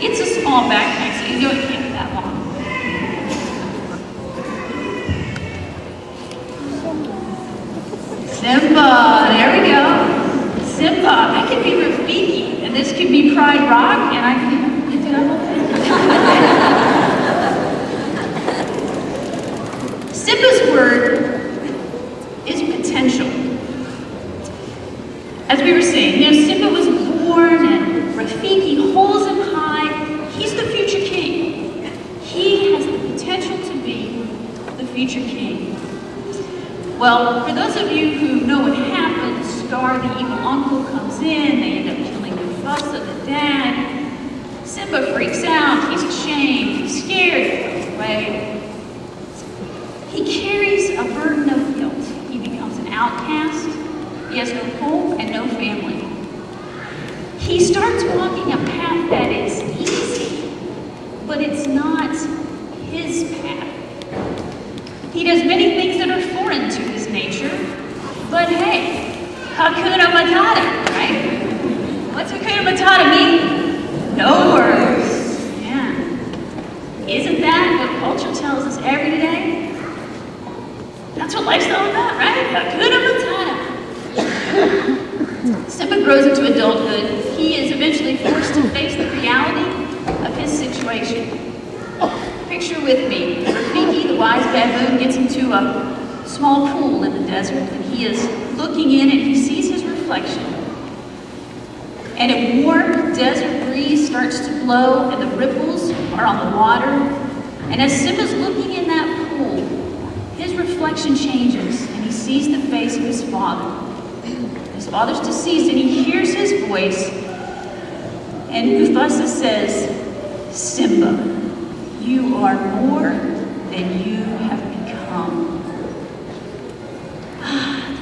It's a small backpack, so you know it can't be that long. Simba, there we go. Simba, I could be Rafiki, and this could be Pride Rock, and I can lift it up. Simba's word is potential. As we were saying, Simba was born, and Rafiki holds him high. He's the future king. He has the potential to be the future king. Well, for those of you who know what happened, Scar, the evil uncle, comes in. They end up killing the fuss of the dad. Simba freaks out. He's ashamed. He's scared. He runs away. He carries a burden of guilt. He becomes an outcast. He has no home and no family. He starts walking a path that is easy, but it's not his path. He does many things that are foreign to his nature, but hey, Hakuna Matata, right? What's Hakuna Matata mean? No worries. Yeah. Isn't that what culture tells us every day? That's what life's all about, right? Hakuna Matata. Simba grows into adulthood. He is eventually forced to face the reality of his situation. Picture with me, Rafiki, the wise baboon, gets into a small pool in the desert, and he is looking in and he sees his reflection. And a warm desert breeze starts to blow, and the ripples are on the water. And as Simba's looking in that pool, his reflection changes, and he sees the face of his father. His father's deceased, and he hears his voice, and Mufasa says, "Simba, you are more than you have become."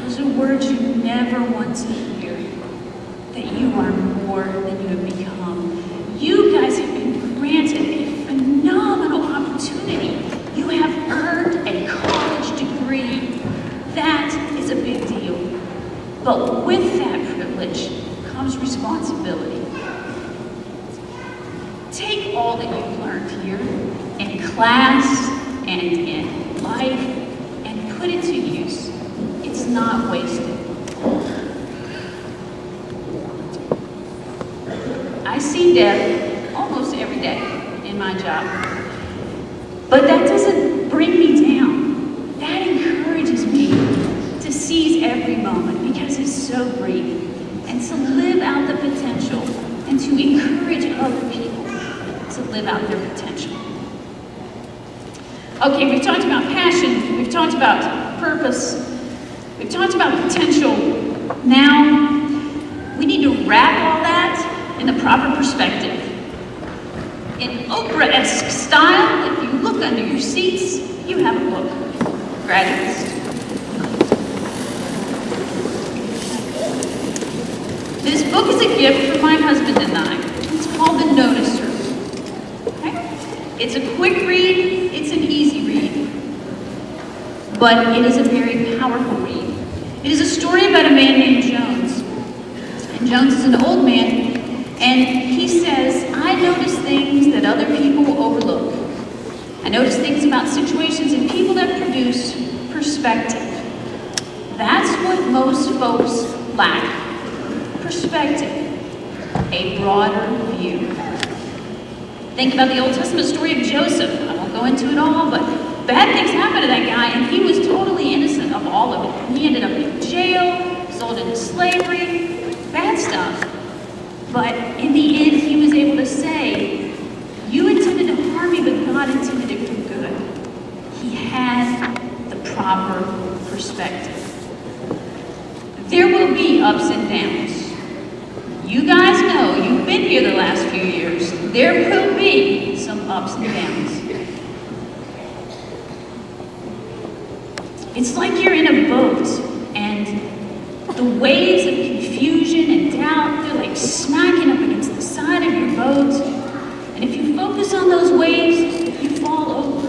Those are words you never want to hear. That you are more than you have become. You guys have been granted a phenomenal opportunity. You have earned a college degree. That is a big deal. But with that privilege comes responsibility. Take all that you've learned here in class and in life and put it to use. It's not wasted. I see death almost every day in my job. But that doesn't bring me down. That encourages me to seize every moment because it's so brief, and to live out the potential and to encourage other people to live out their potential. Okay, we've talked about passion, we've talked about purpose, we've talked about potential. Now, we need to wrap all that in the proper perspective. In Oprah-esque style, if you look under your seats, you have a book. Graduates. This book is a gift from my husband and I. It's called The Noticer. It's a quick read, it's an easy read, but it is a very powerful read. It is a story about a man named Jones. And Jones is an old man, and he says, "I notice things that other people overlook. I notice things about situations and people that produce perspective. That's what most folks lack. Perspective, a broader view." Think about the Old Testament story of Joseph. I won't go into it all, but bad things happened to that guy, and he was totally innocent of all of it. He ended up in jail, sold into slavery, bad stuff. But in the end, he was able to say, "You intended to harm me, but God intended it for good." He had the proper perspective. There will be ups and downs. You guys know, you've been here the last few years. There will be some ups and downs. It's like you're in a boat, and the waves of confusion and doubt, they're like smacking up against the side of your boat. And if you focus on those waves, you fall over.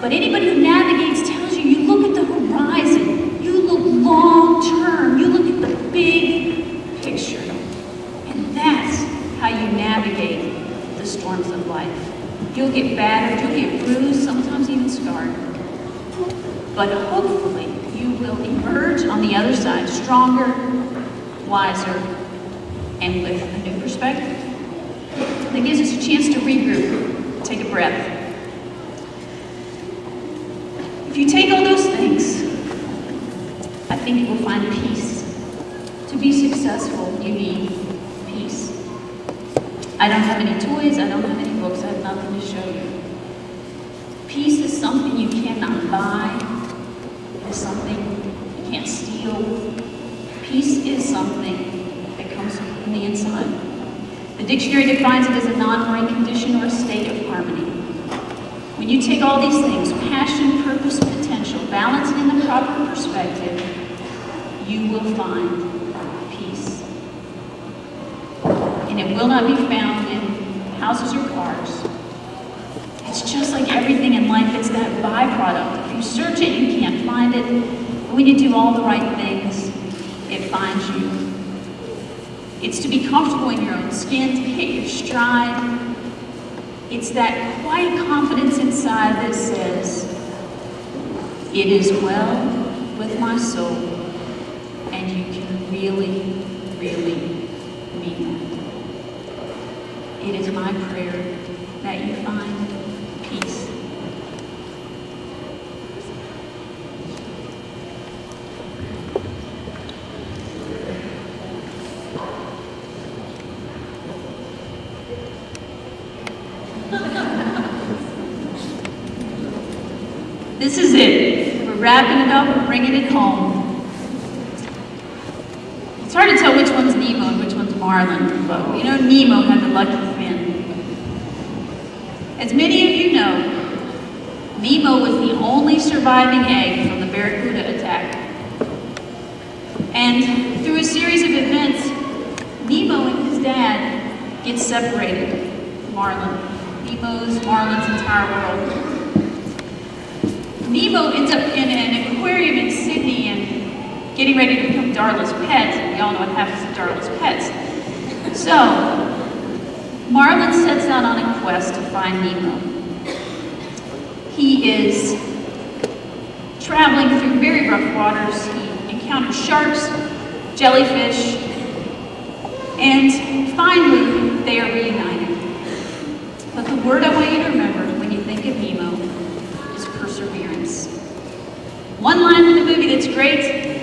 But anybody who navigates tells you, you look at the horizon, you look long term, you look at the big picture. And that's how you navigate storms of life. You'll get battered, you'll get bruised, sometimes even scarred. But hopefully, you will emerge on the other side stronger, wiser, and with a new perspective. That gives us a chance to regroup, take a breath. If you take all those things, I think you will find peace. To be successful, you need peace. I don't have any toys, I don't have any books, I have nothing to show you. Peace is something you cannot buy. It is something you can't steal. Peace is something that comes from the inside. The dictionary defines it as a non-worrying condition or a state of harmony. When you take all these things, passion, purpose, potential, balance it in the proper perspective, you will find peace. And it will not be found in houses or cars. It's just like everything in life, it's that byproduct. If you search it, you can't find it. But when you do all the right things, it finds you. It's to be comfortable in your own skin, to hit your stride. It's that quiet confidence inside that says, it is well with my soul, and you can really, really mean that. It is my prayer that you find peace. This is it. We're wrapping it up, we're bringing it home. It's hard to tell which one's Nemo and which one's Marlin, but you know Nemo had the lucky fin. As many of you know, Nemo was the only surviving egg from the Barracuda attack. And through a series of events, Nemo and his dad get separated. Nemo's, Marlin's entire world. Nemo ends up in an aquarium in Sydney and getting ready to become Darla's pet. And we all know what happens to Darla's pets. So, Marlin sets out on a quest to find Nemo. He is traveling through very rough waters. He encounters sharks, jellyfish, and finally they are reunited. But the word I want you to remember when you think of Nemo is perseverance. One line in the movie that's great,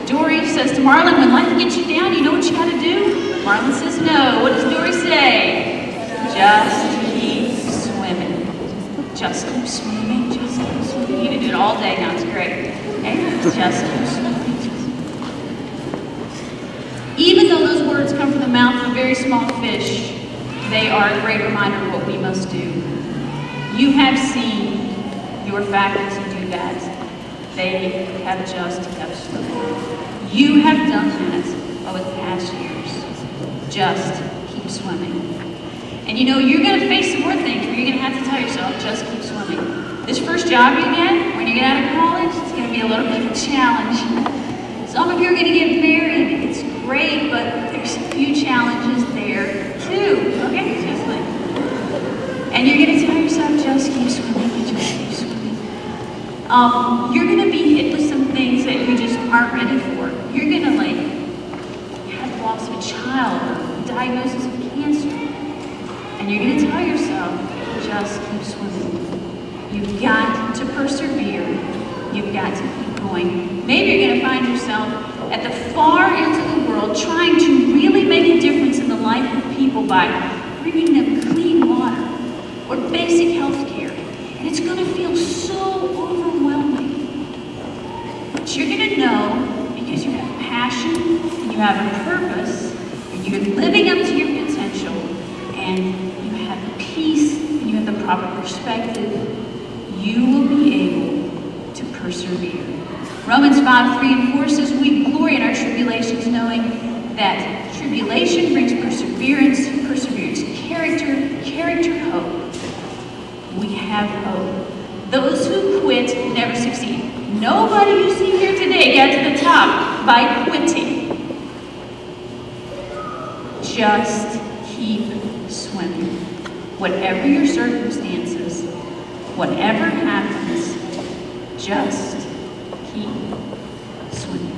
Dory says to Marlin, when life gets you down, you know what you gotta do? Marlin says no. What does Dory say? Just keep swimming. Just keep swimming, just keep swimming. You can do it all day now, it's great. Okay? Just keep swimming. Even though those words come from the mouth of a very small fish, they are a great reminder of what we must do. You have seen your faculty do that. They have just kept swimming. You have done that over the past years. Just keep swimming. And you know, you're going to face some more things where you're going to have to tell yourself, just keep swimming. This first job you get, when you get out of college, it's going to be a little bit of a challenge. Some of you are going to get married. It's great, but there's a few challenges there too. Okay? Just like, and you're going to tell yourself, just keep swimming, just keep swimming. You're going to be hit with some things that you just aren't ready for. You're going to have the loss of a child, or diagnosis of cancer. And you're going to tell yourself, just keep swimming. You've got to persevere. You've got to keep going. Maybe you're going to find yourself at the far ends of the world trying to really make a difference in the life of people by bringing them clean water or basic health care. And it's going to feel so overwhelming. But you're going to know, because you have passion, and you have a purpose, and you're living up to your potential, and you have peace, and you have the proper perspective, you will be able to persevere. Romans 5:3 and 4 says, we glory in our tribulations, knowing that tribulation brings perseverance, perseverance, character, hope. We have hope. Those who quit never succeed. Nobody you see here today got to the top by quitting. Just keep swimming. whatever your circumstances, whatever happens, just keep swimming.